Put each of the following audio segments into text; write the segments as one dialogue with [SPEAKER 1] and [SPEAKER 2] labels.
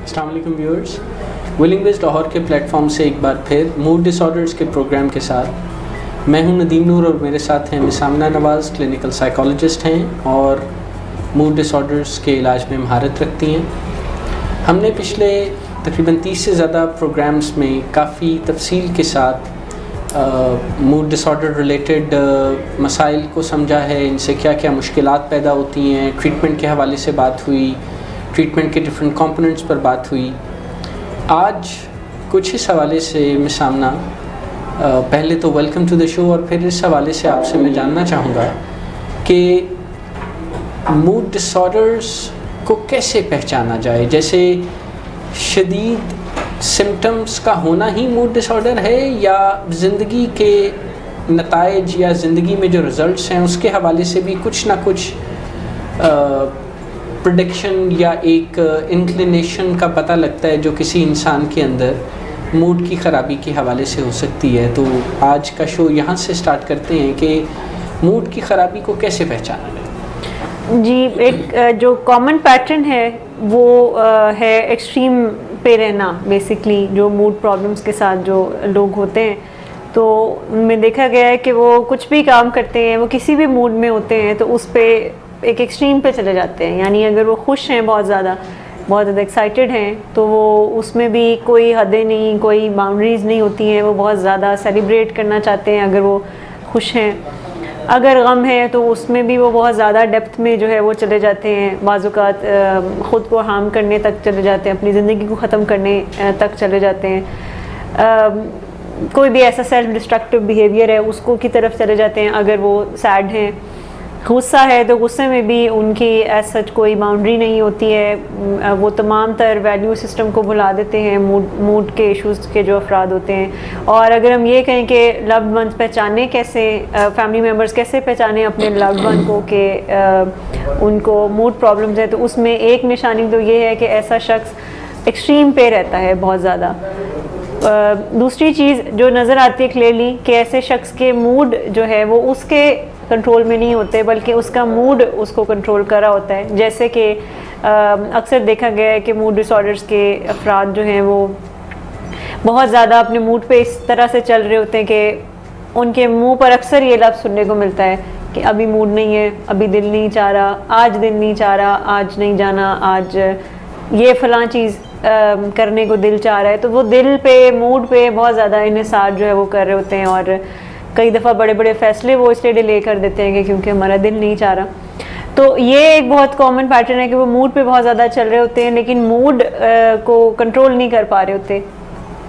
[SPEAKER 1] अस्सलाम वालेकुम viewers, willing Vij Lahore के प्लेटफॉर्म से एक बार फिर मूड डिसऑर्डर्स के प्रोग्राम के साथ मैं हूं नदीम नूर और मेरे साथ हैं मिस आमना नवाज़, क्लिनिकल साइकोलॉजिस्ट हैं और मूड डिसऑर्डर्स के इलाज में महारत रखती हैं। हमने पिछले तकरीबन 30 से ज़्यादा प्रोग्राम्स में काफ़ी तफसील के साथ मूड डिसऑर्डर रिलेटेड मसाइल को समझा है, इनसे क्या क्या मुश्किलात पैदा होती हैं, ट्रीटमेंट के हवाले से बात हुई, ट्रीटमेंट के डिफरेंट कंपोनेंट्स पर बात हुई। आज कुछ इस हवाले से मिस आमना, पहले तो वेलकम टू द शो और फिर इस हवाले से आपसे मैं जानना चाहूँगा कि मूड डिसऑर्डर्स को कैसे पहचाना जाए। जैसे शदीद सिम्टम्स का होना ही मूड डिसऑर्डर है या ज़िंदगी के नताइज या ज़िंदगी में जो रिज़ल्ट्स हैं उसके हवाले से भी कुछ ना कुछ प्रेडिक्शन या एक इंक्लिनेशन का पता लगता है जो किसी इंसान के अंदर मूड की ख़राबी के हवाले से हो सकती है। तो आज का शो यहाँ से स्टार्ट करते हैं कि मूड की ख़राबी को कैसे पहचाना जाए।
[SPEAKER 2] जी, एक जो कॉमन पैटर्न है वो है एक्सट्रीम पे रहना। बेसिकली जो मूड प्रॉब्लम्स के साथ जो लोग होते हैं तो उनमें देखा गया है कि वो कुछ भी काम करते हैं, वो किसी भी मूड में होते हैं तो उस पे एक एक्सट्रीम पे चले जाते हैं। यानी अगर वो खुश हैं, बहुत ज़्यादा एक्साइटेड हैं तो वो उसमें भी कोई हदें नहीं, कोई बाउंड्रीज़ नहीं होती हैं, वो बहुत ज़्यादा सेलिब्रेट करना चाहते हैं अगर वो खुश हैं। अगर गम है तो उसमें भी वो बहुत ज़्यादा डेप्थ में जो है वो चले जाते हैं, बाज़-औक़ात ख़ुद को हार्म करने तक चले जाते हैं, अपनी ज़िंदगी को ख़त्म करने तक चले जाते हैं। कोई भी ऐसा सेल्फ डिस्ट्रक्टिव बिहेवियर है उसको की तरफ चले जाते हैं। अगर वो सैड हैं, गुस्सा है तो गुस्से में भी उनकी एज सच कोई बाउंड्री नहीं होती है, वो तमाम तर वैल्यू सिस्टम को भुला देते हैं मूड के इश्यूज़ के जो अफराद होते हैं। और अगर हम ये कहें कि लव्ड वंस पहचाने कैसे, फैमिली मेम्बर्स कैसे पहचाने अपने लव्ड वन को कि उनको मूड प्रॉब्लम्स है, तो उसमें एक निशानी तो ये है कि ऐसा शख्स एक्सट्रीम पे रहता है बहुत ज़्यादा। दूसरी चीज़ जो नज़र आती है क्लियरली कि ऐसे शख्स के मूड जो है वो उसके कंट्रोल में नहीं होते बल्कि उसका मूड उसको कंट्रोल कर रहा होता है। जैसे कि अक्सर देखा गया है कि मूड डिसऑर्डर्स के अफराद जो हैं वो बहुत ज़्यादा अपने मूड पे इस तरह से चल रहे होते हैं कि उनके मुंह पर अक्सर ये लफ्ज़ सुनने को मिलता है कि अभी मूड नहीं है, अभी दिल नहीं चाह रहा, आज दिल नहीं चाह रहा, आज नहीं जाना, आज ये फ़लाँ चीज़ करने को दिल चाह रहा है। तो वो दिल पे, मूड पे बहुत ज़्यादा इन्हिसार जो है वो कर रहे होते हैं और कई दफ़ा बड़े बड़े फ़ैसले वो इसलिए डिले कर देते हैं कि क्योंकि हमारा दिल नहीं चाह रहा। तो ये एक बहुत कॉमन पैटर्न है कि वो मूड पे बहुत ज़्यादा चल रहे होते हैं लेकिन मूड को कंट्रोल नहीं कर पा रहे होते।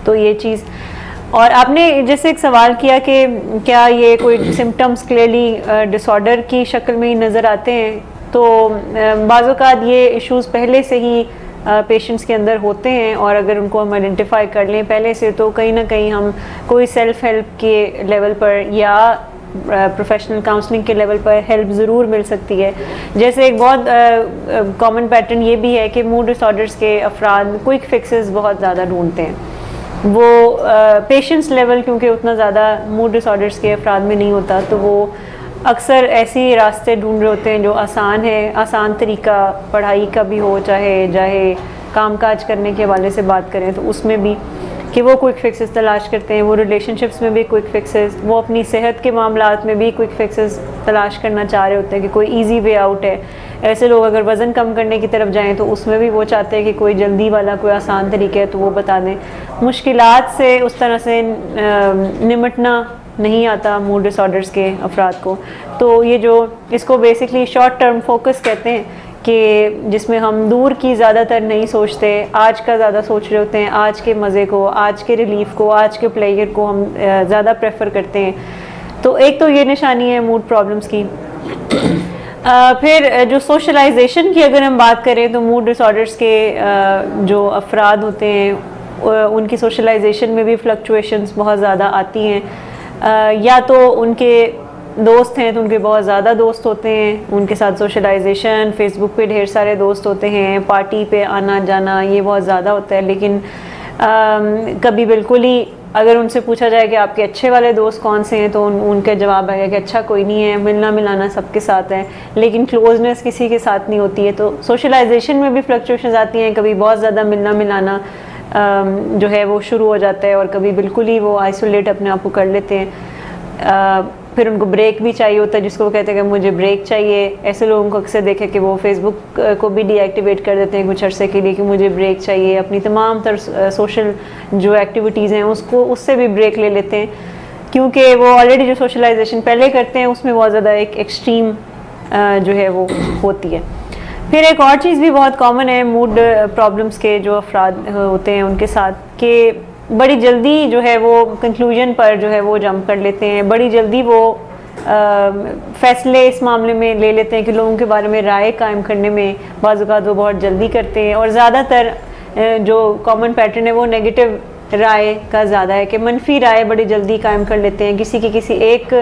[SPEAKER 2] तो ये चीज़, और आपने जैसे एक सवाल किया कि क्या ये कोई सिम्टम्स क्लियरली डिसऑर्डर की शक्ल में ही नज़र आते हैं, तो बाज़-औक़ात ये इश्यूज़ पहले से ही पेशेंट्स के अंदर होते हैं और अगर उनको हम आइडेंटिफाई कर लें पहले से तो कहीं ना कहीं हम कोई सेल्फ हेल्प के लेवल पर या प्रोफेशनल काउंसलिंग के लेवल पर हेल्प ज़रूर मिल सकती है। जैसे एक बहुत कॉमन पैटर्न ये भी है कि मूड डिसऑर्डर्स के अफराद क्विक फिक्सेस बहुत ज़्यादा ढूंढते हैं। वो पेशेंस लेवल क्योंकि उतना ज़्यादा मूड डिसऑर्डर्स के अफराद में नहीं होता तो वो अक्सर ऐसी रास्ते ढूंढ रहे होते हैं जो आसान है, आसान तरीका पढ़ाई का भी हो, चाहे कामकाज करने के हवाले से बात करें तो उसमें भी कि वो क्विक फिक्सेस तलाश करते हैं, वो रिलेशनशिप्स में भी क्विक फिक्सेस, वो अपनी सेहत के मामलात में भी क्विक फिक्सेस तलाश करना चाह रहे होते हैं कि कोई इजी वे आउट है। ऐसे लोग अगर वज़न कम करने की तरफ जाएं तो उसमें भी वो चाहते हैं कि कोई जल्दी वाला कोई आसान तरीका है तो वो बता दें। मुश्किलात से उस तरह से निमटना नहीं आता मूड डिसऑर्डर्स के अफराद को। तो ये जो इसको बेसिकली शॉर्ट टर्म फोकस कहते हैं कि जिसमें हम दूर की ज़्यादातर नहीं सोचते, आज का ज़्यादा सोच रहे होते हैं, आज के मज़े को, आज के रिलीफ को, आज के प्लेयर को हम ज़्यादा प्रेफर करते हैं। तो एक तो ये निशानी है मूड प्रॉब्लम्स की। फिर जो सोशलाइजेशन की अगर हम बात करें तो मूड डिसऑर्डर्स के जो अफराद होते हैं उनकी सोशलाइजेशन में भी फ्लक्चुएशंस बहुत ज़्यादा आती हैं। या तो उनके दोस्त हैं तो उनके बहुत ज़्यादा दोस्त होते हैं, उनके साथ सोशलाइजेशन, फेसबुक पे ढेर सारे दोस्त होते हैं, पार्टी पे आना जाना ये बहुत ज़्यादा होता है। लेकिन कभी बिल्कुल ही अगर उनसे पूछा जाए कि आपके अच्छे वाले दोस्त कौन से हैं तो उनका जवाब आएगा कि अच्छा कोई नहीं है, मिलना मिलाना सबके साथ है, लेकिन क्लोजनेस किसी के साथ नहीं होती है। तो सोशलाइजेशन में भी फ्लक्चुएशंस आती हैं, कभी बहुत ज़्यादा मिलना मिलाना जो है वो शुरू हो जाता है और कभी बिल्कुल ही वो आइसोलेट अपने आप को कर लेते हैं। फिर उनको ब्रेक भी चाहिए होता है, जिसको वो कहते हैं कि मुझे ब्रेक चाहिए। ऐसे लोगों को अक्सर देखे कि वो फेसबुक को भी डीएक्टिवेट कर देते हैं कुछ अरसे के लिए कि मुझे ब्रेक चाहिए, अपनी तमाम सोशल जो एक्टिविटीज़ हैं उससे भी ब्रेक ले लेते हैं, क्योंकि वो ऑलरेडी जो सोशलाइजेशन पहले करते हैं उसमें बहुत ज़्यादा एक एक्सट्रीम जो है वो होती है। फिर एक और चीज़ भी बहुत कॉमन है मूड प्रॉब्लम्स के जो अफराद होते हैं उनके साथ, कि बड़ी जल्दी जो है वो कंक्लूजन पर जो है वो जंप कर लेते हैं, बड़ी जल्दी वो फैसले इस मामले में ले लेते हैं कि लोगों के बारे में राय कायम करने में बाज़ औक़ात वो बहुत जल्दी करते हैं। और ज़्यादातर जो कॉमन पैटर्न है वो नेगेटिव राय का ज़्यादा है कि मनफी राय बड़ी जल्दी कायम कर लेते हैं, किसी एक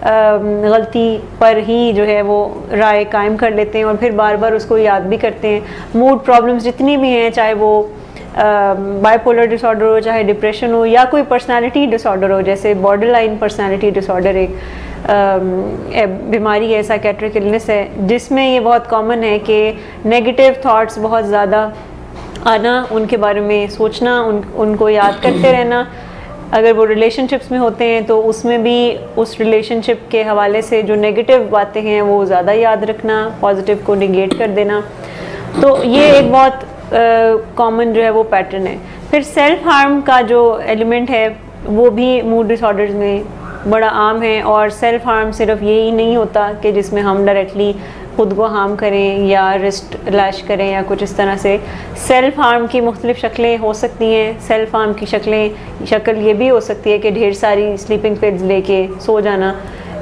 [SPEAKER 2] गलती पर ही जो है वो राय कायम कर लेते हैं और फिर बार बार उसको याद भी करते हैं। मूड प्रॉब्लम्स जितनी भी हैं, चाहे वो बाइपोलर डिसऑर्डर हो, चाहे डिप्रेशन हो, या कोई पर्सनालिटी डिसऑर्डर हो, जैसे बॉर्डरलाइन पर्सनालिटी डिसऑर्डर एक बीमारी है, साइकेट्रिक इलनेस है, जिसमें ये बहुत कॉमन है कि नेगेटिव थॉट्स बहुत ज़्यादा आना, उनके बारे में सोचना, उनको याद करते रहना। अगर वो रिलेशनशिप्स में होते हैं तो उसमें भी उस रिलेशनशिप के हवाले से जो नेगेटिव बातें हैं वो ज़्यादा याद रखना, पॉजिटिव को निगेट कर देना। तो ये एक बहुत कॉमन जो है वो पैटर्न है। फिर सेल्फ हार्म का जो एलिमेंट है वो भी मूड डिसऑर्डर्स में बड़ा आम है। और सेल्फ हार्म सिर्फ यही नहीं होता कि जिसमें हम डायरेक्टली खुद को हार्म करें या रिस्ट लैश करें या कुछ इस तरह से। सेल्फ हार्म की मुख्तलिफ शक्लें हो सकती हैं। सेल्फ हार्म की शक्ल ये भी हो सकती है कि ढेर सारी स्लीपिंग पिल्स लेके सो जाना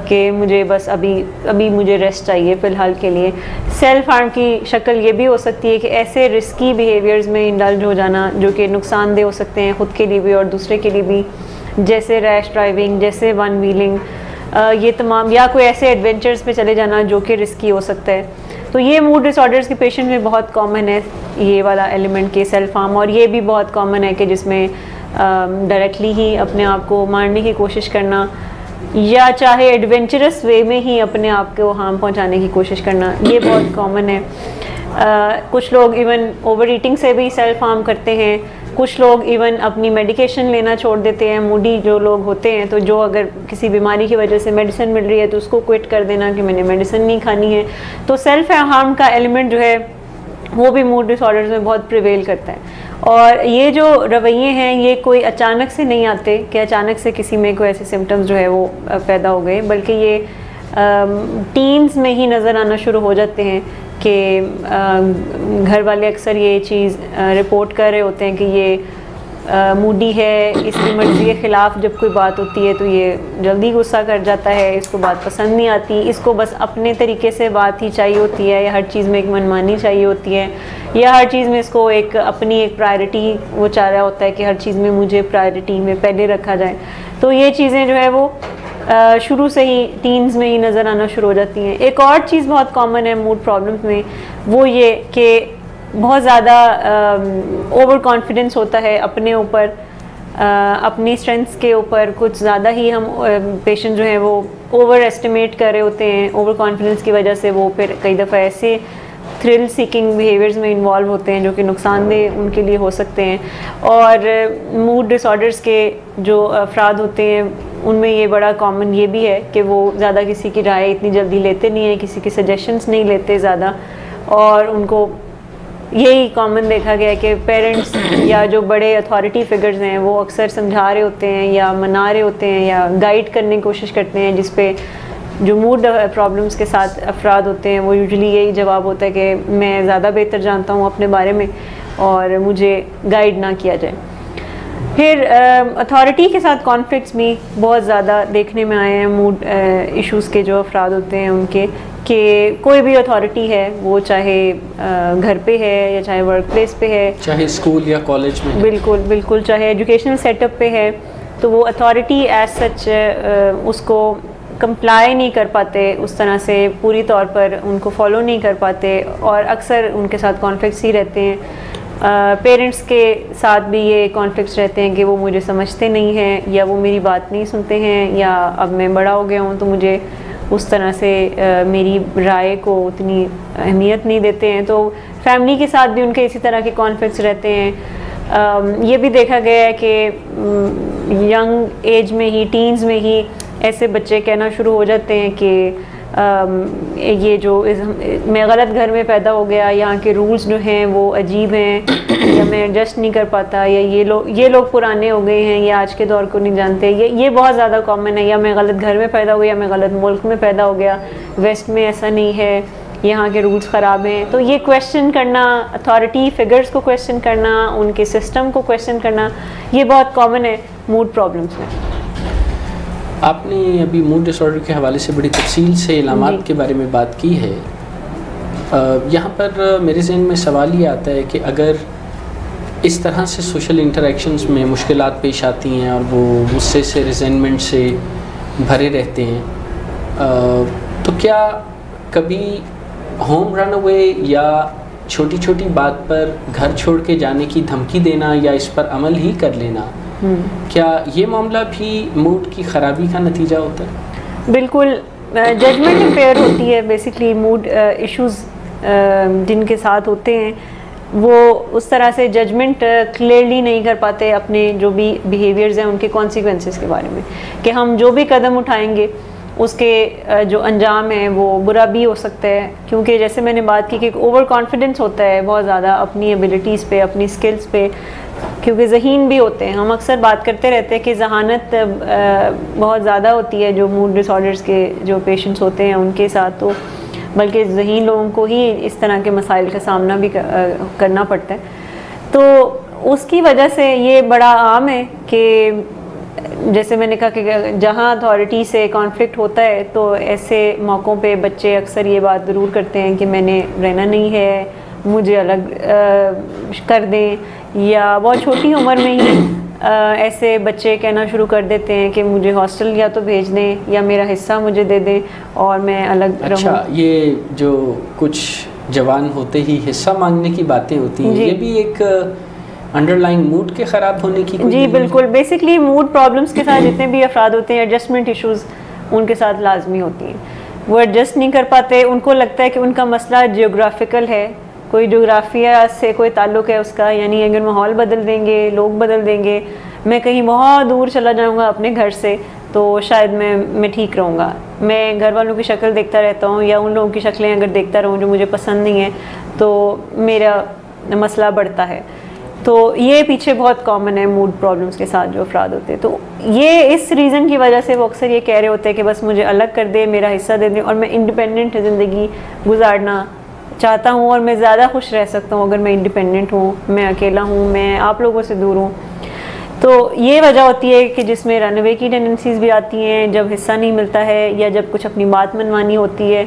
[SPEAKER 2] कि मुझे बस अभी मुझे रेस्ट चाहिए फ़िलहाल के लिए। सेल्फ हार्म की शक्ल ये भी हो सकती है कि ऐसे रिस्की बिहेवियर्स में इंडल्ज हो जाना जो कि नुकसानदेह हो सकते हैं ख़ुद के लिए भी और दूसरे के लिए भी, जैसे रैश ड्राइविंग, जैसे वन व्हीलिंग, ये तमाम, या कोई ऐसे एडवेंचर्स पे चले जाना जो कि रिस्की हो सकता है। तो ये मूड डिसऑर्डर्स के पेशेंट में बहुत कॉमन है ये वाला एलिमेंट के सेल्फ हार्म। और ये भी बहुत कॉमन है कि जिसमें डायरेक्टली ही अपने आप को मारने की कोशिश करना या चाहे एडवेंचरस वे में ही अपने आप को हार्म पहुंचाने की कोशिश करना, ये बहुत कॉमन है। कुछ लोग इवन ओवर ईटिंग से भी सेल्फ हार्म करते हैं। कुछ लोग इवन अपनी मेडिकेशन लेना छोड़ देते हैं। मूडी जो लोग होते हैं तो जो अगर किसी बीमारी की वजह से मेडिसिन मिल रही है तो उसको क्विट कर देना कि मैंने मेडिसिन नहीं खानी है। तो सेल्फ हार्म का एलिमेंट जो है वो भी मूड डिसऑर्डर्स में बहुत प्रिवेल करता है। और ये जो रवैये हैं ये कोई अचानक से नहीं आते कि अचानक से किसी में कोई ऐसे सिम्टम्स जो है वो पैदा हो गए, बल्कि ये टीन्स में ही नज़र आना शुरू हो जाते हैं कि घर वाले अक्सर ये चीज़ रिपोर्ट कर रहे होते हैं कि ये मूडी है, इसकी मर्ज़ी के ख़िलाफ़ जब कोई बात होती है तो ये जल्दी गुस्सा कर जाता है, इसको बात पसंद नहीं आती, इसको बस अपने तरीके से बात ही चाहिए होती है, या हर चीज़ में एक मनमानी चाहिए होती है, या हर चीज़ में इसको एक अपनी एक प्रायोरिटी वो चाह रहा होता है कि हर चीज़ में मुझे प्रायोरिटी में पहले रखा जाए। तो ये चीज़ें जो है वो शुरू से ही टीन्स में ही नज़र आना शुरू हो जाती हैं। एक और चीज़ बहुत कॉमन है मूड प्रॉब्लम्स में, वो ये कि बहुत ज़्यादा ओवर कॉन्फिडेंस होता है अपने ऊपर, अपनी स्ट्रेंथ्स के ऊपर कुछ ज़्यादा ही हम पेशेंट जो हैं वो ओवर एस्टिमेट कर रहे होते हैं। ओवर कॉन्फिडेंस की वजह से वो फिर कई दफ़ा ऐसे थ्रिल सीकिंग बिहेवियर्स में इन्वॉल्व होते हैं जो कि नुकसानदेह उनके लिए हो सकते हैं। और मूड डिसऑर्डर्स के जो अफराद होते हैं उनमें ये बड़ा कॉमन ये भी है कि वो ज़्यादा किसी की राय इतनी जल्दी लेते नहीं हैं, किसी के सजेशंस नहीं लेते ज़्यादा, और उनको यही कॉमन देखा गया है कि पेरेंट्स या जो बड़े अथॉरिटी फिगर्स हैं वो अक्सर समझा रहे होते हैं या मना रहे होते हैं या गाइड करने की कोशिश करते हैं, जिस पे जो मूड प्रॉब्लम्स के साथ अफराद होते हैं वो यूजुअली यही जवाब होता है कि मैं ज़्यादा बेहतर जानता हूँ अपने बारे में और मुझे गाइड ना किया जाए। फिर अथॉरिटी के साथ कॉन्फ्लिक्ट्स भी बहुत ज़्यादा देखने में आए हैं मूड इश्यूज़ के जो अफराद होते हैं उनके, कि कोई भी अथॉरिटी है वो चाहे घर पे है या चाहे वर्क प्लेस पे है, चाहे स्कूल या कॉलेज में, बिल्कुल चाहे एजुकेशनल सेटअप पे है, तो वो अथॉरिटी एज सच उसको कंप्लाई नहीं कर पाते उस तरह से, पूरी तौर पर उनको फॉलो नहीं कर पाते और अक्सर उनके साथ कॉन्फ्लिक्ट्स ही रहते हैं। पेरेंट्स के साथ भी ये कॉन्फ्लिक्ट्स रहते हैं कि वो मुझे समझते नहीं हैं या वो मेरी बात नहीं सुनते हैं, या अब मैं बड़ा हो गया हूँ तो मुझे उस तरह से मेरी राय को उतनी अहमियत नहीं देते हैं। तो फैमिली के साथ भी उनके इसी तरह के कॉन्फ्लिक्ट्स रहते हैं। ये भी देखा गया है कि यंग एज में ही, टीन्स में ही ऐसे बच्चे कहना शुरू हो जाते हैं कि ये जो मैं गलत घर में पैदा हो गया, यहाँ के रूल्स जो हैं वो अजीब हैं, या मैं एडजस्ट नहीं कर पाता, या ये लोग पुराने हो गए हैं, या आज के दौर को नहीं जानते। ये बहुत ज़्यादा कॉमन है। या मैं गलत घर में पैदा हो गया, या मैं गलत मुल्क में पैदा हो गया, वेस्ट में ऐसा नहीं है, यहाँ के रूल्स ख़राब हैं। तो ये क्वेश्चन करना, अथॉरिटी फिगर्स को क्वेश्चन करना, उनके सिस्टम को क्वेश्चन करना, ये बहुत कॉमन है मूड प्रॉब्लम्स में।
[SPEAKER 1] आपने अभी मूड डिसऑर्डर के हवाले से बड़ी तफसील से इलामात के बारे में बात की है। यहाँ पर मेरे जहन में सवाल ये आता है कि अगर इस तरह से सोशल इंटरेक्शंस में मुश्किलात पेश आती हैं और वो गुस्से से, रिजेंटमेंट से भरे रहते हैं, तो क्या कभी होम रन अवे या छोटी छोटी बात पर घर छोड़ के जाने की धमकी देना या इस पर अमल ही कर लेना, क्या ये मामला भी मूड की ख़राबी का नतीजा होता है?
[SPEAKER 2] बिल्कुल, जजमेंट इम्पेयर होती है। बेसिकली मूड इश्यूज़ जिनके साथ होते हैं वो उस तरह से जजमेंट क्लियरली नहीं कर पाते अपने जो भी बिहेवियर्स हैं उनके कॉन्सिक्वेंसेस के बारे में, कि हम जो भी कदम उठाएंगे उसके जो अंजाम है वो बुरा भी हो सकता है। क्योंकि जैसे मैंने बात की कि ओवर कॉन्फिडेंस होता है बहुत ज़्यादा अपनी एबिलिटीज़ पे, अपनी स्किल्स पे, क्योंकि ज़हीन भी होते हैं। हम अक्सर बात करते रहते हैं कि जहानत बहुत ज़्यादा होती है जो मूड डिसऑर्डर्स के जो पेशेंट्स होते हैं उनके साथ, तो बल्कि ज़हीन लोगों को ही इस तरह के मसाइल का सामना भी करना पड़ता है। तो उसकी वजह से ये बड़ा आम है कि जैसे मैंने कहा कि जहाँ अथॉरिटी से कॉन्फ्लिक्ट होता है तो ऐसे मौक़ों पे बच्चे अक्सर ये बात ज़रूर करते हैं कि मैंने रहना नहीं है, मुझे अलग कर दें, या बहुत छोटी उम्र में ही ऐसे बच्चे कहना शुरू कर देते हैं कि मुझे हॉस्टल या तो भेज दें या मेरा हिस्सा मुझे दे दें और मैं अलग रहूं।
[SPEAKER 1] अच्छा, ये जो कुछ जवान होते ही हिस्सा मांगने की बातें होती हैं, ये भी एक अंडरलाइंग मूड के ख़राब होने की?
[SPEAKER 2] जी बिल्कुल। बेसिकली मूड प्रॉब्लम्स के साथ जितने भी अफराद होते हैं, एडजस्टमेंट इश्यूज़ उनके साथ लाजमी होती हैं। वो एडजस्ट नहीं कर पाते, उनको लगता है कि उनका मसला जियोग्राफिकल है, कोई जोग्राफिया से कोई ताल्लुक़ है उसका, यानी अगर माहौल बदल देंगे, लोग बदल देंगे, मैं कहीं बहुत दूर चला जाऊँगा अपने घर से तो शायद मैं ठीक रहूँगा। मैं घर वालों की शक्ल देखता रहता हूँ या उन लोगों की शक्लें अगर देखता रहूँ जो मुझे पसंद नहीं है तो मेरा मसला बढ़ता है। तो ये पीछे बहुत कॉमन है मूड प्रॉब्लम्स के साथ जो अफराद होते हैं। तो ये इस रीज़न की वजह से वो अक्सर ये कह रहे होते हैं कि बस मुझे अलग कर दे, मेरा हिस्सा दे दे और मैं इंडिपेंडेंट ज़िंदगी गुजारना चाहता हूँ और मैं ज़्यादा खुश रह सकता हूँ अगर मैं इंडिपेंडेंट हूँ, मैं अकेला हूँ, मैं आप लोगों से दूर हूँ। तो ये वजह होती है कि जिसमें रनअवे की टेंडेंसीज़ भी आती हैं जब हिस्सा नहीं मिलता है या जब कुछ अपनी बात मनवानी होती है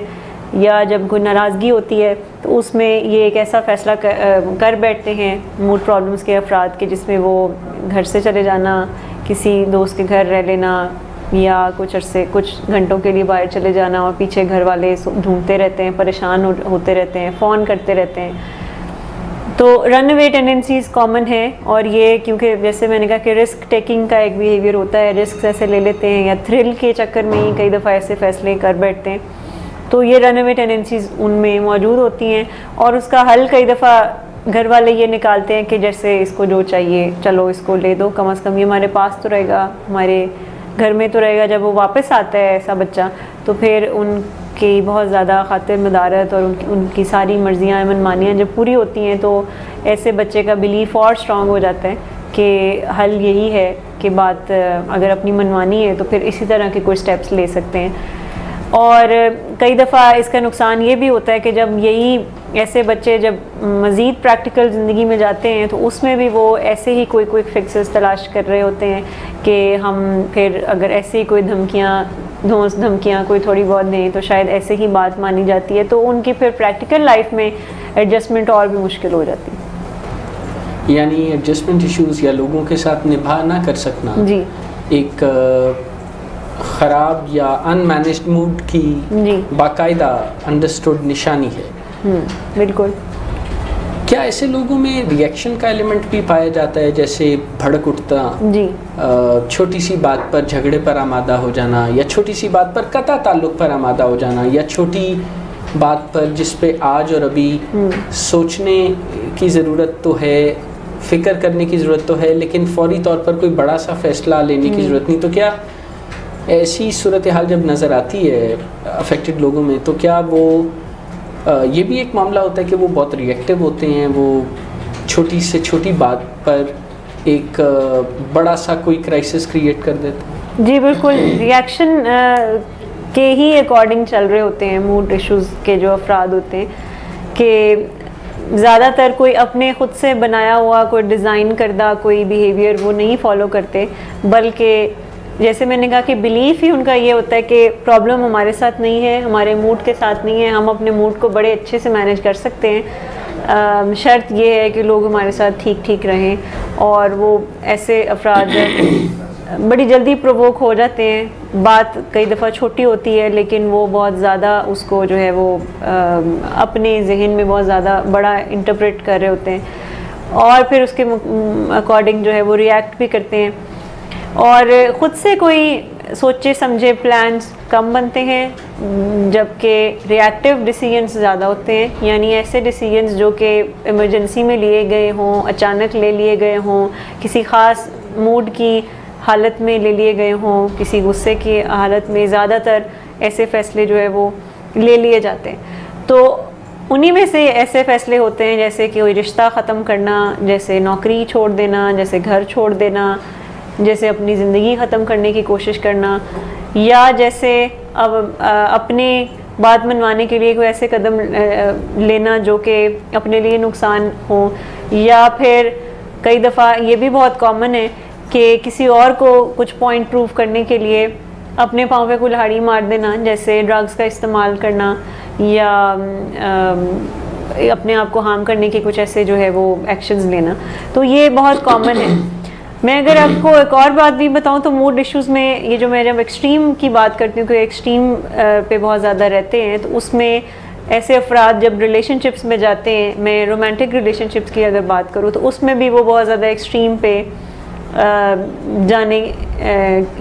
[SPEAKER 2] या जब कोई नाराज़गी होती है, तो उसमें ये एक ऐसा फ़ैसला कर बैठते हैं मूड प्रॉब्लम्स के अफराद के जिसमें वो घर से चले जाना, किसी दोस्त के घर रह लेना या कुछ अरसे कुछ घंटों के लिए बाहर चले जाना और पीछे घर वाले ढूंढते रहते हैं, परेशान होते रहते हैं, फ़ोन करते रहते हैं। तो रन अवे टेंडेंसीज़ कॉमन है और ये क्योंकि जैसे मैंने कहा कि रिस्क टेकिंग का एक बिहेवियर होता है, रिस्क ऐसे ले लेते हैं या थ्रिल के चक्कर में ही कई दफ़ा ऐसे फ़ैसले कर बैठते हैं, तो ये रन अवे टेंडेंसीज़ उनमें मौजूद होती हैं। और उसका हल कई दफ़ा घर वाले ये निकालते हैं कि जैसे इसको जो चाहिए चलो इसको ले दो, कम से कम ये हमारे पास तो रहेगा, हमारे घर में तो रहेगा। जब वो वापस आता है ऐसा बच्चा तो फिर उनकी बहुत ज़्यादा खातिर मदारत और उनकी सारी मर्जियाँ मनमानियाँ जब पूरी होती हैं तो ऐसे बच्चे का बिलीफ और स्ट्रॉन्ग हो जाता है कि हल यही है कि बात अगर अपनी मनवानी है तो फिर इसी तरह के कोई स्टेप्स ले सकते हैं। और कई दफ़ा इसका नुकसान ये भी होता है कि जब यही ऐसे बच्चे जब मज़ीद प्रैक्टिकल ज़िंदगी में जाते हैं तो उसमें भी वो ऐसे ही कोई क्विक फिक्सेस तलाश कर रहे होते हैं कि हम फिर अगर ऐसे ही कोई धमकियाँ कोई थोड़ी बहुत दें तो शायद ऐसे ही बात मानी जाती है, तो उनकी फिर प्रैक्टिकल लाइफ में एडजस्टमेंट और भी मुश्किल हो जाती है।
[SPEAKER 1] यानी एडजस्टमेंट इश्यूज़ या लोगों के साथ निभा ना कर सकना
[SPEAKER 2] जी
[SPEAKER 1] एक ख़राब या अनमैनेज्ड मूड की बाकायदा अंडरस्टूड निशानी है।
[SPEAKER 2] बिल्कुल।
[SPEAKER 1] क्या ऐसे लोगों में रिएक्शन का एलिमेंट भी पाया जाता है, जैसे भड़क उठता
[SPEAKER 2] जी,
[SPEAKER 1] छोटी सी बात पर झगड़े पर आमादा हो जाना, या छोटी सी बात पर कता ताल्लुक़ पर आमादा हो जाना, या छोटी बात पर जिस पे आज और अभी सोचने की ज़रूरत तो है, फ़िक्र करने की ज़रूरत तो है, लेकिन फ़ौरी तौर पर कोई बड़ा सा फ़ैसला लेने की ज़रूरत नहीं। तो क्या ऐसी सूरत हाल जब नज़र आती है अफेक्टेड लोगों में, तो क्या वो ये भी एक मामला होता है कि वो बहुत रिएक्टिव होते हैं, वो छोटी से छोटी बात पर एक बड़ा सा कोई क्राइसिस क्रिएट कर देते हैं?
[SPEAKER 2] जी बिल्कुल, रिएक्शन के ही अकॉर्डिंग चल रहे होते हैं मूड इश्यूज़ के जो अफराद होते हैं, कि ज़्यादातर कोई अपने ख़ुद से बनाया हुआ कोई डिज़ाइन करदा कोई बिहेवियर वो नहीं फॉलो करते, बल्कि जैसे मैंने कहा कि बिलीफ ही उनका ये होता है कि प्रॉब्लम हमारे साथ नहीं है, हमारे मूड के साथ नहीं है, हम अपने मूड को बड़े अच्छे से मैनेज कर सकते हैं, शर्त ये है कि लोग हमारे साथ ठीक ठीक रहें। और वो ऐसे अफराद बड़ी जल्दी प्रोवोक हो जाते हैं, बात कई दफ़ा छोटी होती है लेकिन वो बहुत ज़्यादा उसको जो है वो अपने जहन में बहुत ज़्यादा बड़ा इंटरप्रेट कर रहे होते हैं, और फिर उसके अकॉर्डिंग जो है वो रिएक्ट भी करते हैं, और ख़ुद से कोई सोचे समझे प्लान्स कम बनते हैं, जबकि रिएक्टिव डिसीजंस ज़्यादा होते हैं, यानी ऐसे डिसीजंस जो कि इमरजेंसी में लिए गए हों, अचानक ले लिए गए हों, किसी ख़ास मूड की हालत में ले लिए गए हों, किसी गुस्से की हालत में, ज़्यादातर ऐसे फ़ैसले जो है वो ले लिए जाते हैं। तो उन्हीं में से ऐसे फ़ैसले होते हैं जैसे कि कोई रिश्ता ख़त्म करना, जैसे नौकरी छोड़ देना, जैसे घर छोड़ देना, जैसे अपनी ज़िंदगी ख़त्म करने की कोशिश करना, या जैसे अब अपने बात मनवाने के लिए कोई ऐसे कदम लेना जो कि अपने लिए नुकसान हो, या फिर कई दफ़ा ये भी बहुत कॉमन है कि किसी और को कुछ पॉइंट प्रूव करने के लिए अपने पाँव पे कुल्हाड़ी मार देना, जैसे ड्रग्स का इस्तेमाल करना या अपने आप को हार्म करने के कुछ ऐसे जो है वो एक्शंस लेना। तो ये बहुत कॉमन है। मैं अगर आपको एक और बात भी बताऊं तो मूड इश्यूज़ में ये जो मैं जब एक्सट्रीम की बात करती हूँ कि एक्सट्रीम पे बहुत ज़्यादा रहते हैं, तो उसमें ऐसे अफराद जब रिलेशनशिप्स में जाते हैं, मैं रोमांटिक रिलेशनशिप्स की अगर बात करूँ तो उसमें भी वो बहुत ज़्यादा एक्सट्रीम पे जाने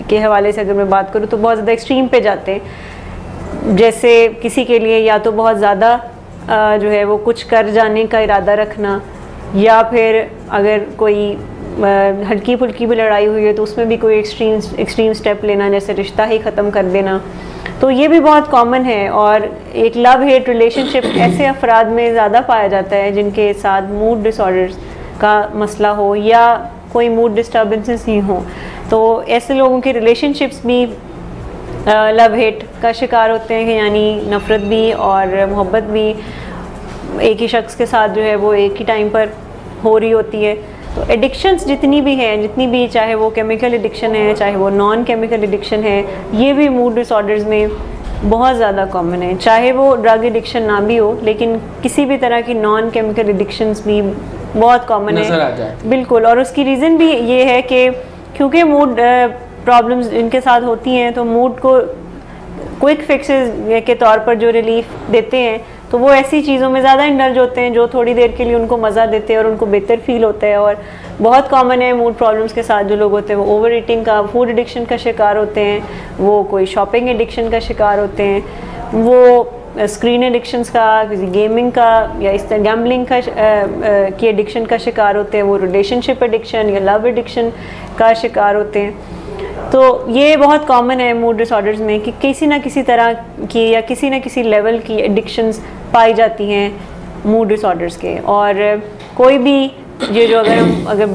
[SPEAKER 2] के हवाले से अगर मैं बात करूँ तो बहुत ज़्यादा एक्सट्रीम पे जाते हैं। जैसे किसी के लिए या तो बहुत ज़्यादा जो है वो कुछ कर जाने का इरादा रखना, या फिर अगर कोई हल्की फुल्की भी लड़ाई हुई है तो उसमें भी कोई एक्सट्रीम स्टेप लेना, जैसे रिश्ता ही ख़त्म कर देना। तो ये भी बहुत कॉमन है, और एक लव हेट रिलेशनशिप ऐसे अफराद में ज़्यादा पाया जाता है जिनके साथ मूड डिसऑर्डर्स का मसला हो या कोई मूड डिस्टर्बेंसेस ही हो। तो ऐसे लोगों के रिलेशनशिप्स भी लव हेट का शिकार होते हैं, यानी नफ़रत भी और मोहब्बत भी एक ही शख्स के साथ जो है वो एक ही टाइम पर हो रही होती है। तो एडिक्शंस जितनी भी हैं, जितनी भी, चाहे वो केमिकल एडिक्शन है, चाहे वो नॉन केमिकल एडिक्शन है, ये भी मूड डिसऑर्डर्स में बहुत ज़्यादा कॉमन है। चाहे वो ड्रग एडिक्शन ना भी हो, लेकिन किसी भी तरह की नॉन केमिकल एडिक्शंस भी बहुत कॉमन है। बिल्कुल, और उसकी रीज़न भी ये है कि क्योंकि मूड प्रॉब्लम्स इनके साथ होती हैं, तो मूड को क्विक फिक्सेस के तौर पर जो रिलीफ देते हैं, तो वो ऐसी चीज़ों में ज़्यादा इंडल्ज होते हैं जो थोड़ी देर के लिए उनको मज़ा देते हैं और उनको बेहतर फील होता है। और बहुत कॉमन है मूड प्रॉब्लम्स के साथ जो लोग होते हैं वो ओवर ईटिंग का, फूड एडिक्शन का शिकार होते हैं, वो कोई शॉपिंग एडिक्शन का शिकार होते हैं, वो स्क्रीन एडिक्शंस का, किसी गेमिंग का या इस तरह गैम्बलिंग का की एडिक्शन का शिकार होते हैं, वो रिलेशनशिप एडिक्शन या लव एडिक्शन का शिकार होते हैं। तो ये बहुत कॉमन है मूड डिसऑर्डर्स में कि किसी ना किसी तरह की या किसी ना किसी लेवल की एडिक्शंस पाई जाती हैं मूड डिसऑर्डर्स के। और कोई भी ये जो अगर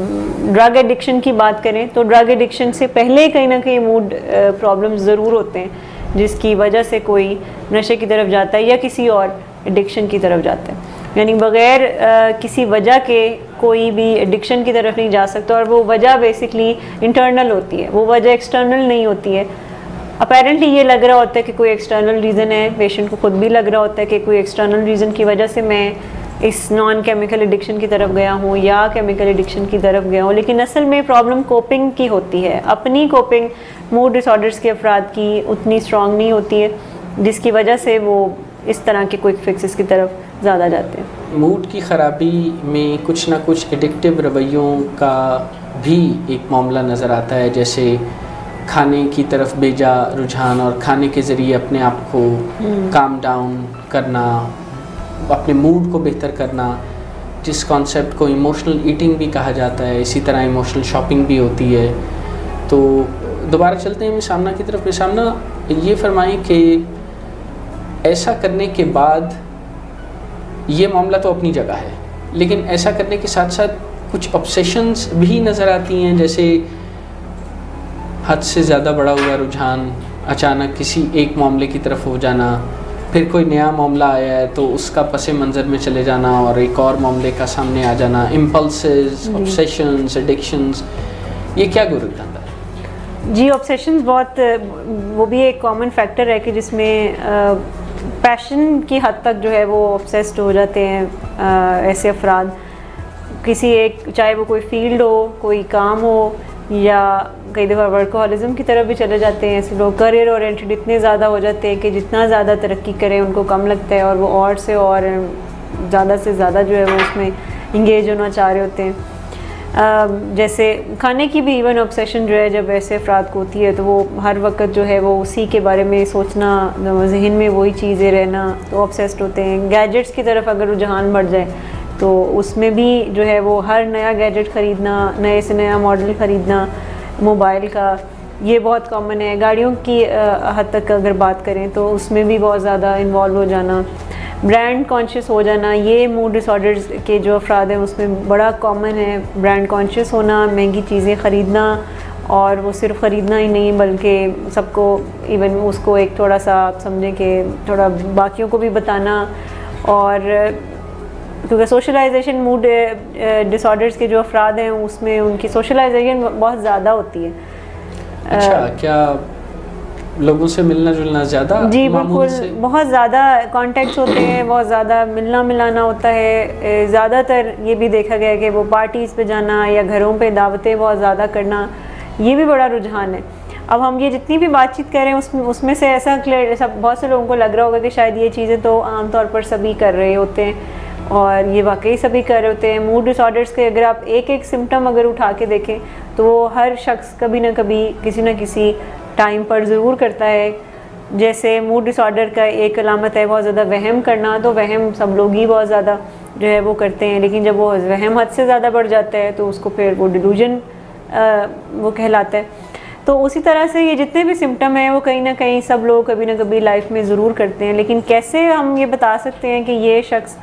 [SPEAKER 2] ड्रग एडिक्शन की बात करें तो ड्रग एडिक्शन से पहले कहीं ना कहीं मूड प्रॉब्लम्स ज़रूर होते हैं, जिसकी वजह से कोई नशे की तरफ जाता है या किसी और एडिक्शन की तरफ जाता है। यानी बग़ैर किसी वजह के कोई भी एडिक्शन की तरफ नहीं जा सकता, और वो वजह बेसिकली इंटरनल होती है, वो वजह एक्सटर्नल नहीं होती है। अपेरेंटली ये लग रहा होता है कि कोई एक्सटर्नल रीज़न है, पेशेंट को खुद भी लग रहा होता है कि कोई एक्सटर्नल रीज़न की वजह से मैं इस नॉन केमिकल एडिक्शन की तरफ गया हूँ या केमिकल एडिक्शन की तरफ गया हूँ, लेकिन असल में प्रॉब्लम कोपिंग की होती है। अपनी कोपिंग मूड डिसऑर्डर्स के अफराद की उतनी स्ट्रॉन्ग नहीं होती है, जिसकी वजह से वो इस तरह के क्विक फिक्सेस की तरफ ज़्यादा जाते हैं।
[SPEAKER 1] मूड की ख़राबी में कुछ ना कुछ एडिक्टिव रवैयों का भी एक मामला नज़र आता है, जैसे खाने की तरफ बेजा रुझान और खाने के ज़रिए अपने आप को काम डाउन करना, अपने मूड को बेहतर करना, जिस कॉन्सेप्ट को इमोशनल ईटिंग भी कहा जाता है। इसी तरह इमोशनल शॉपिंग भी होती है। तो दोबारा चलते हैं मिसामना की तरफ। मिसामना, ये फरमाएं कि ऐसा करने के बाद ये मामला तो अपनी जगह है, लेकिन ऐसा करने के साथ साथ कुछ ऑब्सेशंस भी नज़र आती हैं, जैसे हद से ज़्यादा बड़ा हुआ रुझान, अचानक किसी एक मामले की तरफ हो जाना, फिर कोई नया मामला आया है तो उसका पसे मंज़र में चले जाना और एक और मामले का सामने आ जाना, इम्पल्सेस, ऑब्सेशंस, एडिक्शंस, ये क्या गुरुद्वारा है?
[SPEAKER 2] जी, ऑब्सेशंस बहुत, वो भी एक कॉमन फैक्टर है कि जिसमें पैशन की हद तक जो है वो ऑब्सेस्ड हो जाते हैं ऐसे अफराद। किसी एक, चाहे वो कोई फील्ड हो, कोई काम हो, या कई दफ़ा वर्कहॉलिज़म की तरफ भी चले जाते हैं ऐसे लोग। करियर ओरिएंटेड इतने ज़्यादा हो जाते हैं कि जितना ज़्यादा तरक्की करें उनको कम लगता है, और वो और से और ज़्यादा से ज़्यादा जो है वो उसमें इंगेज होना चाह रहे होते हैं। जैसे खाने की भी इवन ऑब्सेशन जो है जब ऐसे अफराद को होती है तो वो हर वक्त जो है वो उसी के बारे में सोचना, जहन में वही चीज़ें रहना, तो ऑब्सेस्ड होते हैं। गैजेट्स की तरफ अगर रुझान बढ़ जाए तो उसमें भी जो है वो हर नया गैजेट ख़रीदना, नए से नया मॉडल ख़रीदना मोबाइल का, ये बहुत कॉमन है। गाड़ियों की हद तक अगर बात करें तो उसमें भी बहुत ज़्यादा इन्वॉल्व हो जाना, ब्रांड कॉन्शियस हो जाना, ये मूड डिसऑर्डर्स के जो अफराद हैं उसमें बड़ा कॉमन है। ब्रांड कॉन्शियस होना, महंगी चीज़ें ख़रीदना, और वो सिर्फ ख़रीदना ही नहीं बल्कि सबको, इवन उसको एक थोड़ा सा आप समझें कि थोड़ा बाकियों को भी बताना। और क्योंकि सोशलाइजेशन मूड डिसऑर्डर्स के जो अफराद हैं उसमें उनकी सोशलाइजेशन बहुत ज़्यादा होती है।
[SPEAKER 1] अच्छा, क्या लोगों से मिलना जुलना ज़्यादा?
[SPEAKER 2] जी बिल्कुल, बहुत ज़्यादा कॉन्टेक्ट्स होते हैं, बहुत ज़्यादा मिलना मिलाना होता है। ज़्यादातर ये भी देखा गया है कि वो पार्टीज़ पे जाना या घरों पे दावतें बहुत ज़्यादा करना, ये भी बड़ा रुझान है। अब हम ये जितनी भी बातचीत कर रहे हैं उसमें से ऐसा क्लियर, बहुत से लोगों को लग रहा होगा कि शायद ये चीज़ें तो आमतौर पर सभी कर रहे होते हैं, और ये वाकई सभी कर रहे होते हैं। मूड डिसऑर्डर्स के अगर आप एक एक सिम्टम अगर उठा के देखें तो वो हर शख्स कभी ना कभी किसी न किसी टाइम पर ज़रूर करता है। जैसे मूड डिसऑर्डर का एक अलामत है बहुत ज़्यादा वहम करना, तो वहम सब लोग ही बहुत ज़्यादा जो है वो करते हैं, लेकिन जब वो वहम हद से ज़्यादा बढ़ जाता है तो उसको फिर वो डिलूजन वो कहलाता है। तो उसी तरह से ये जितने भी सिम्टम हैं वो कहीं ना कहीं सब लोग कभी ना कभी लाइफ में ज़रूर करते हैं, लेकिन कैसे हम ये बता सकते हैं कि ये शख्स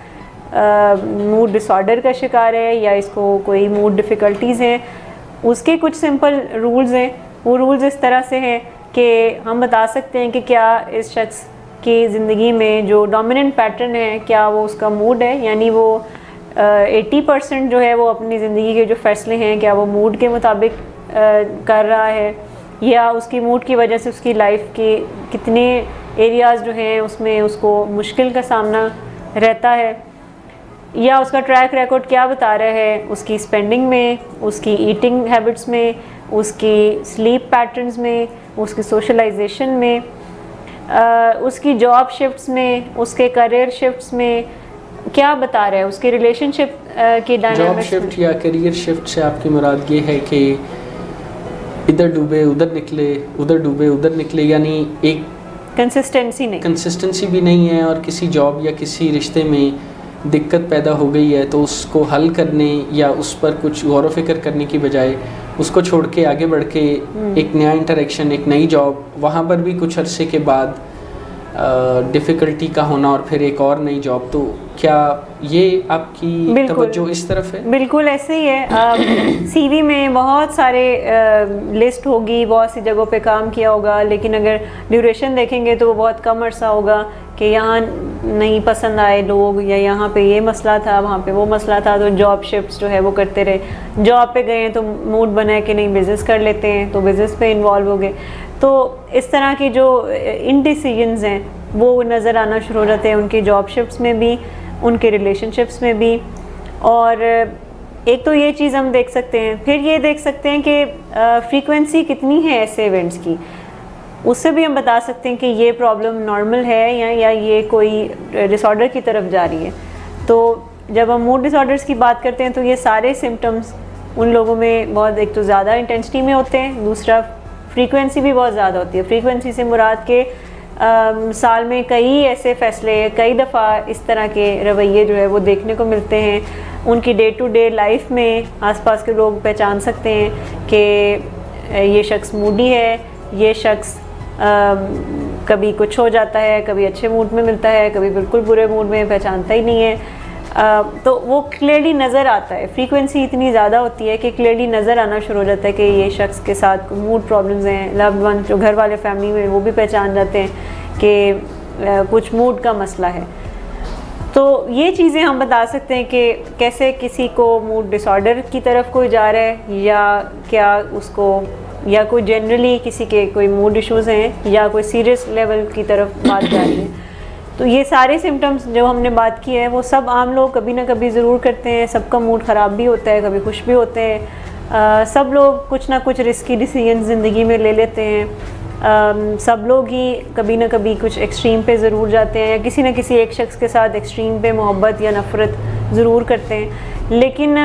[SPEAKER 2] मूड डिसऑर्डर का शिकार है या इसको कोई मूड डिफ़िकल्टीज़ हैं? उसके कुछ सिंपल रूल्स हैं। वो रूल्स इस तरह से हैं कि हम बता सकते हैं कि क्या इस शख्स की ज़िंदगी में जो डोमिनेंट पैटर्न है क्या वो उसका मूड है, यानी वो 80% जो है वो अपनी ज़िंदगी के जो फ़ैसले हैं क्या वो मूड के मुताबिक कर रहा है, या उसकी मूड की वजह से उसकी लाइफ के कितने एरियाज़ जो हैं उसमें उसको मुश्किल का सामना रहता है, या उसका ट्रैक रिकॉर्ड क्या बता रहा है उसकी स्पेंडिंग में, उसकी ईटिंग हैबिट्स में, उसकी स्लीप पैटर्न्स में, उसकी सोशलाइजेशन में, उसकी जॉब शिफ्ट्स में, उसके करियर शिफ्ट्स में क्या बता रहा है, उसके रिलेशनशिप की डायनामिक्स।
[SPEAKER 1] जॉब शिफ्ट या करियर शिफ्ट से आपकी मुराद ये है कि इधर डूबे उधर निकले, उधर डूबे उधर निकले, यानी एक कंसिस्टेंसी भी नहीं है, और किसी जॉब या किसी रिश्ते में दिक्कत पैदा हो गई है तो उसको हल करने या उस पर कुछ गौर व फिक्र करने की बजाय उसको छोड़ के आगे बढ़ के एक नया इंटरेक्शन, एक नई जॉब, वहाँ पर भी कुछ अरसे के बाद डिफ़िकल्टी का होना और फिर एक और नई जॉब। तो क्या ये आपकी तवज्जो इस तरफ है?
[SPEAKER 2] बिल्कुल ऐसे ही है। सीवी में बहुत सारे लिस्ट होगी, बहुत सी जगहों पे काम किया होगा, लेकिन अगर ड्यूरेशन देखेंगे तो वो बहुत कम अरसा होगा कि यहाँ नहीं पसंद आए लोग, या यहाँ पे ये मसला था, वहाँ पे वो मसला था, तो जॉब शिफ्ट्स जो है वो करते रहे। जॉब पे गए तो मूड बना है कि नहीं बिज़नेस कर लेते हैं, तो बिज़नेस पे इन्वॉल्व हो गए। तो इस तरह की जो इनडिसीजंस हैं वो नज़र आना शुरू हो जाते हैं उनकी जॉब शिफ्ट्स में भी, उनके रिलेशनशिप्स में भी। और एक तो ये चीज़ हम देख सकते हैं, फिर ये देख सकते हैं कि फ्रीक्वेंसी कितनी है ऐसे इवेंट्स की, उससे भी हम बता सकते हैं कि ये प्रॉब्लम नॉर्मल है या ये कोई डिसऑर्डर की तरफ जा रही है। तो जब हम मूड डिसऑर्डर्स की बात करते हैं तो ये सारे सिम्टम्स उन लोगों में बहुत, एक तो ज़्यादा इंटेंसिटी में होते हैं, दूसरा फ्रीक्वेंसी भी बहुत ज़्यादा होती है। फ्रीक्वेंसी से मुराद के साल में कई ऐसे फ़ैसले, कई दफ़ा इस तरह के रवैये जो है वो देखने को मिलते हैं। उनकी डे टू डे लाइफ में आसपास के लोग पहचान सकते हैं कि ये शख्स मूडी है, ये शख्स कभी कुछ हो जाता है, कभी अच्छे मूड में मिलता है, कभी बिल्कुल बुरे मूड में, पहचानता ही नहीं है। तो वो क्लियरली नज़र आता है। फ्रीक्वेंसी इतनी ज़्यादा होती है कि क्लियरली नज़र आना शुरू हो जाता है कि ये शख्स के साथ मूड प्रॉब्लम्स हैं। लव्ड वन जो घर वाले फैमिली में वो भी पहचान जाते हैं कि कुछ मूड का मसला है। तो ये चीज़ें हम बता सकते हैं कि कैसे किसी को मूड डिसऑर्डर की तरफ कोई जा रहा है, या क्या उसको, या कोई जनरली किसी के कोई मूड इश्यूज़ हैं, या कोई सीरियस लेवल की तरफ बात जा रही है। तो ये सारे सिम्टम्स जो हमने बात की है वो सब आम लोग कभी ना कभी ज़रूर करते हैं। सबका मूड ख़राब भी होता है, कभी खुश भी होते हैं। सब लोग कुछ ना कुछ रिस्की डिसीजन ज़िंदगी में ले लेते हैं। सब लोग ही कभी ना कभी कुछ एक्सट्रीम पे ज़रूर जाते हैं, या किसी न किसी एक शख्स के साथ एक्सट्रीम पे मोहब्बत या नफ़रत ज़रूर करते हैं। लेकिन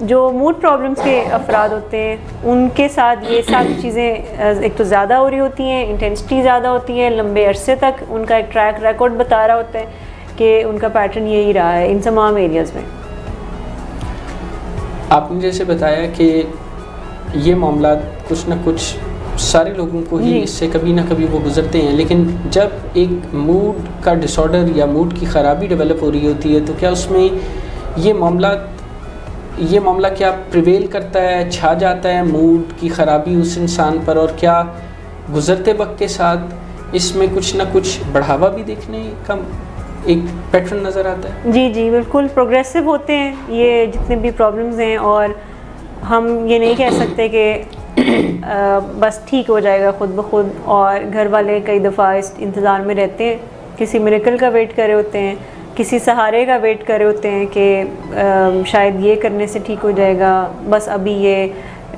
[SPEAKER 2] जो मूड प्रॉब्लम्स के अफराद होते हैं उनके साथ ये सारी चीज़ें एक तो ज़्यादा हो रही होती हैं, इंटेंसिटी ज़्यादा होती है, लंबे अरसे तक उनका एक ट्रैक रिकॉर्ड बता रहा होता है कि उनका पैटर्न यही रहा है इन तमाम एरियाज़ में।
[SPEAKER 1] आपने जैसे बताया कि ये मामला कुछ ना कुछ सारे लोगों को ही इससे कभी ना कभी वो गुजरते हैं, लेकिन जब एक मूड का डिसऑर्डर या मूड की ख़राबी डेवलप हो रही होती है तो क्या उसमें ये मामला क्या प्रिवेल करता है, छा जाता है मूड की ख़राबी उस इंसान पर, और क्या गुज़रते वक्त के साथ इसमें कुछ ना कुछ बढ़ावा भी देखने का एक पैटर्न नज़र आता है?
[SPEAKER 2] जी जी बिल्कुल, प्रोग्रेसिव होते हैं ये जितने भी प्रॉब्लम्स हैं, और हम ये नहीं कह सकते कि बस ठीक हो जाएगा खुद ब खुद। और घर वाले कई दफ़ा इस इंतज़ार में रहते हैं, किसी मिरेकल का वेट कर रहे होते हैं, किसी सहारे का वेट कर रहे होते हैं कि शायद ये करने से ठीक हो जाएगा, बस अभी ये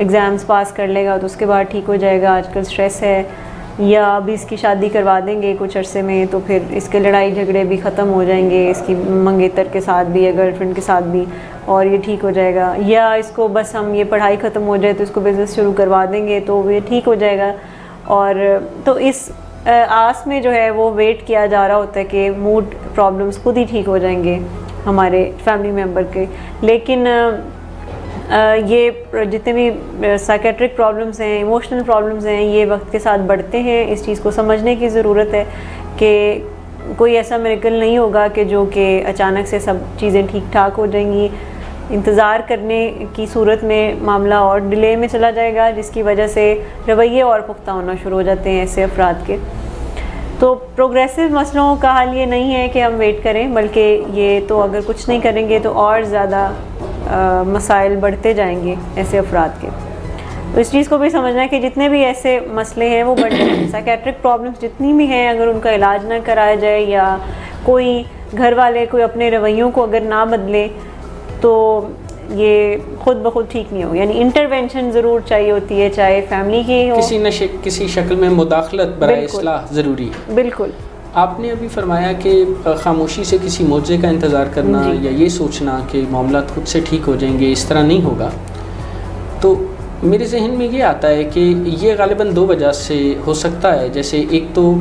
[SPEAKER 2] एग्ज़ाम्स पास कर लेगा तो उसके बाद ठीक हो जाएगा, आजकल स्ट्रेस है, या अभी इसकी शादी करवा देंगे कुछ अरसे में तो फिर इसके लड़ाई झगड़े भी ख़त्म हो जाएंगे, इसकी मंगेतर के साथ भी या गर्लफ्रेंड के साथ भी, और ये ठीक हो जाएगा। या इसको बस हम ये पढ़ाई ख़त्म हो जाए तो इसको बिज़नेस शुरू करवा देंगे तो ये ठीक हो जाएगा। और तो इस आस में जो है वो वेट किया जा रहा होता है कि मूड प्रॉब्लम्स खुद ही ठीक हो जाएंगे हमारे फैमिली मेम्बर के। लेकिन ये जितने भी साइकेट्रिक प्रॉब्लम्स हैं, इमोशनल प्रॉब्लम्स हैं, ये वक्त के साथ बढ़ते हैं। इस चीज़ को समझने की ज़रूरत है कि कोई ऐसा मिरेकल नहीं होगा कि जो कि अचानक से सब चीज़ें ठीक ठाक हो जाएंगी। इंतज़ार करने की सूरत में मामला और डिले में चला जाएगा, जिसकी वजह से रवैये और पुख्ता होना शुरू हो जाते हैं ऐसे अफराद के। तो प्रोग्रेसिव मसलों का हल ये नहीं है कि हम वेट करें, बल्कि ये तो अगर कुछ नहीं करेंगे तो और ज़्यादा मसाइल बढ़ते जाएंगे ऐसे अफराद के। तो इस चीज़ को भी समझना है कि जितने भी ऐसे मसले हैं वो बढ़ रहे हैं। साइकेट्रिक प्रॉब्लम्स जितनी भी हैं, अगर उनका इलाज ना कराया जाए या कोई घर वाले कोई अपने रवैयों को अगर ना बदले तो ये खुद ब खुद ठीक नहीं होगा। यानी इंटरवेंशन ज़रूर चाहिए होती है, चाहे फैमिली की हो,
[SPEAKER 1] किसी शक्ल में मुदाखलत बराए इस्लाह ज़रूरी है।
[SPEAKER 2] बिल्कुल।
[SPEAKER 1] आपने अभी फरमाया कि खामोशी से किसी मौजे का इंतज़ार करना या ये सोचना कि मामला खुद से ठीक हो जाएंगे, इस तरह नहीं होगा। तो मेरे जहन में ये आता है कि ये ग़ालिबन दो वजह से हो सकता है। जैसे एक तो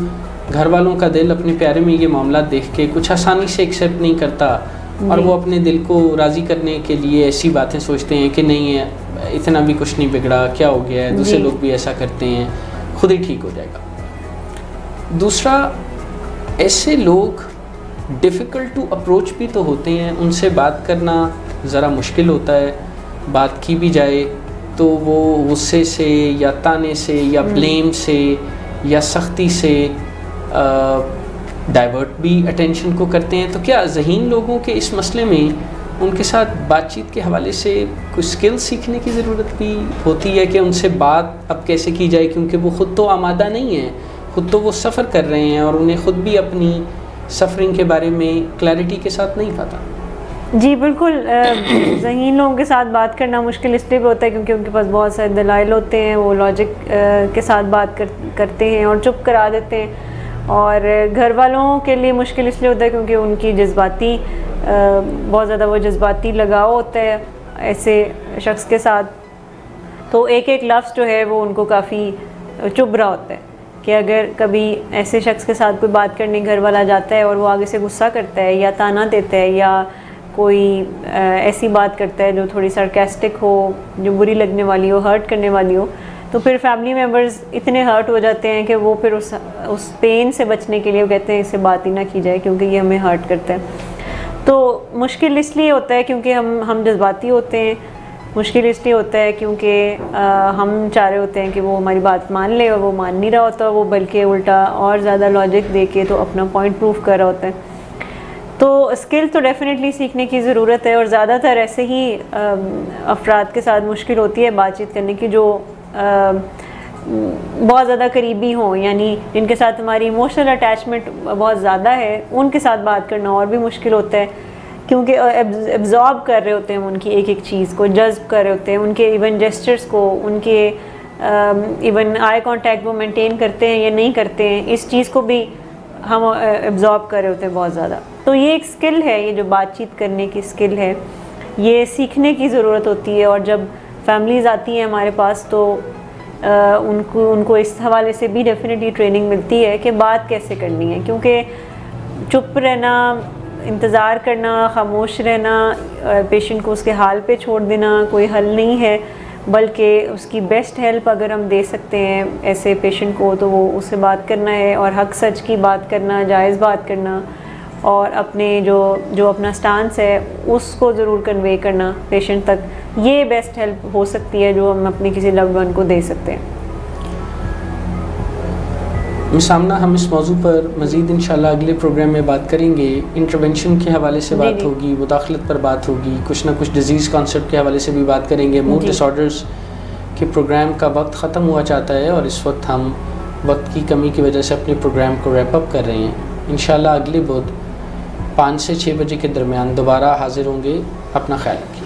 [SPEAKER 1] घर वालों का दिल अपने प्यारे में ये मामला देख के कुछ आसानी से एक्सेप्ट नहीं करता, और वो अपने दिल को राज़ी करने के लिए ऐसी बातें सोचते हैं कि नहीं है, इतना भी कुछ नहीं बिगड़ा, क्या हो गया है, दूसरे लोग भी ऐसा करते हैं, खुद ही ठीक हो जाएगा। दूसरा, ऐसे लोग डिफ़िकल्ट टू अप्रोच भी तो होते हैं, उनसे बात करना ज़रा मुश्किल होता है। बात की भी जाए तो वो गुस्से से या ताने से या ब्लेम से या सख्ती से डाइवर्ट भी अटेंशन को करते हैं। तो क्या ज़हीन लोगों के इस मसले में उनके साथ बातचीत के हवाले से कुछ स्किल सीखने की ज़रूरत भी होती है कि उनसे बात अब कैसे की जाए, क्योंकि वो ख़ुद तो आमादा नहीं है, ख़ुद तो वो सफ़र कर रहे हैं और उन्हें ख़ुद भी अपनी सफ़रिंग के बारे में क्लैरिटी के साथ नहीं पता।
[SPEAKER 2] जी बिल्कुल, ज़हीन लोगों के साथ बात करना मुश्किल इसलिए भी होता है क्योंकि उनके पास बहुत सारे दलाइल होते हैं, वो लॉजिक के साथ बात करते हैं और चुप करा देते हैं। और घर वालों के लिए मुश्किल इसलिए होता है क्योंकि उनकी जज्बाती बहुत ज़्यादा वो जज्बाती लगाव होता है ऐसे शख्स के साथ, तो एक एक लफ्ज़ जो है वो उनको काफ़ी चुभ रहा होता है कि अगर कभी ऐसे शख्स के साथ कोई बात करने घर वाला जाता है और वो आगे से गुस्सा करता है या ताना देता है या कोई ऐसी बात करता है जो थोड़ी सार्कास्टिक हो, जो बुरी लगने वाली हो, हर्ट करने वाली हो, तो फिर फैमिली मेम्बर्स इतने हर्ट हो जाते हैं कि वो फिर उस पेन से बचने के लिए वो कहते हैं इससे बात ही ना की जाए क्योंकि ये हमें हर्ट करता है। तो मुश्किल इसलिए होता है क्योंकि हम जज्बाती होते हैं, मुश्किल इसलिए होता है क्योंकि हम चाह रहे होते हैं कि वो हमारी बात मान ले और वो मान नहीं रहा होता, वो बल्कि उल्टा और ज़्यादा लॉजिक दे के तो अपना पॉइंट प्रूफ कर रहा होता है। तो स्किल तो डेफिनेटली सीखने की ज़रूरत है और ज़्यादातर ऐसे ही अफराद के साथ मुश्किल होती है बातचीत करने की जो बहुत ज़्यादा करीबी हों, यानी जिनके साथ हमारी इमोशनल अटैचमेंट बहुत ज़्यादा है, उनके साथ बात करना और भी मुश्किल होता है क्योंकि एब्जॉर्ब कर रहे होते हैं उनकी एक एक चीज़ को, जज्ब कर रहे होते हैं उनके इवन जेस्चर्स को, उनके इवन आई कांटेक्ट वो मेंटेन करते हैं या नहीं करते हैं, इस चीज़ को भी हम एब्जॉर्ब कर रहे होते हैं बहुत ज़्यादा। तो ये एक स्किल है, ये जो बातचीत करने की स्किल है, ये सीखने की ज़रूरत होती है। और जब फैमिलीज़ आती हैं हमारे पास तो उनको इस हवाले से भी डेफिनेटली ट्रेनिंग मिलती है कि बात कैसे करनी है, क्योंकि चुप रहना, इंतज़ार करना, खामोश रहना, पेशेंट को उसके हाल पे छोड़ देना कोई हल नहीं है, बल्कि उसकी बेस्ट हेल्प अगर हम दे सकते हैं ऐसे पेशेंट को तो वो उससे बात करना है और हक सच की बात करना, जायज़ बात करना और अपने जो अपना स्टांस है उसको ज़रूर कन्वे करना पेशेंट तक, ये बेस्ट हेल्प हो सकती है जो हम अपने किसी लव्ड वन को दे सकते हैं।
[SPEAKER 1] सामना हम इस मौजू पर मज़ीद इंशाल्लाह अगले प्रोग्राम में बात करेंगे। इंटरवेंशन के हवाले से बात होगी, मुदाखलत पर बात होगी, कुछ ना कुछ डिजीज़ कॉन्सेप्ट के हवाले से भी बात करेंगे। मूड डिसऑर्डर्स के प्रोग्राम का वक्त ख़त्म हुआ चाहता है और इस वक्त हम वक्त की कमी की वजह से अपने प्रोग्राम को रैप अप कर रहे हैं। इंशाल्लाह अगले बुध 5 से 6 बजे के दरमियान दोबारा हाज़िर होंगे। अपना ख्याल रखिए।